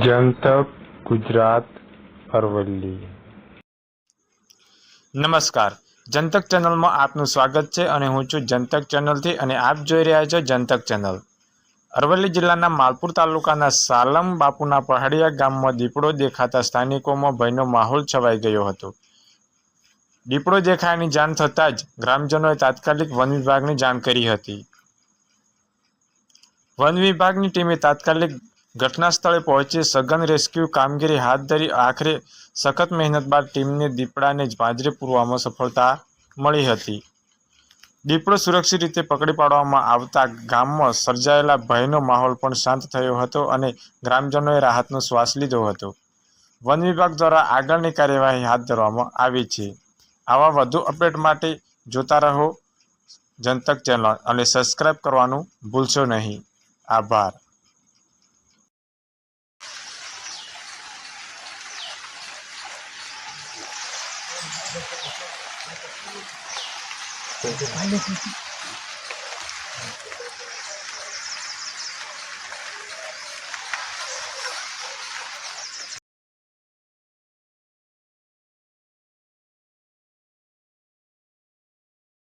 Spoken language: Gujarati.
જનતક ગુજરાત અરવલ્લી। નમસ્કાર, જનતક ચેનલમાં આપનું સ્વાગત છે અને હું છું જનતક ચેનલથી અને આપ જોઈ રહ્યા છો જનતક ચેનલ। અરવલ્લી જિલ્લાના માલપુર તાલુકાના સાલમ બાપુના પહાડિયા ગામમાં દીપડો દેખાતા સ્થાનિકોમાં ભયનો માહોલ છવાઈ ગયો હતો। દીપડો દેખાયાની જાણ થતાં જ ગ્રામજનોએ તાત્કાલિક વન વિભાગને જાણ કરી હતી। વન વિભાગની ટીમે તાત્કાલિક ઘટના સ્થળે પહોંચી સઘન રેસ્ક્યુ કામગીરી હાથ ધરી। આખરે સખત મહેનત બાદ ટીમને દીપડાને પાંજરે પૂરવામાં સફળતા મળી હતી। દીપડો સુરક્ષિત રીતે પકડી પાડવામાં આવતા ગામમાં સર્જાયેલા ભયનો માહોલ પણ શાંત થયો હતો અને ગ્રામજનોએ રાહતનો શ્વાસ લીધો હતો। વન વિભાગ દ્વારા આગળની કાર્યવાહી હાથ ધરવામાં આવી છે। આવા વધુ અપડેટ માટે જોતા રહો જનતક ચેનલ અને સબસ્ક્રાઇબ કરવાનું ભૂલશો નહીં। આભાર। Vale,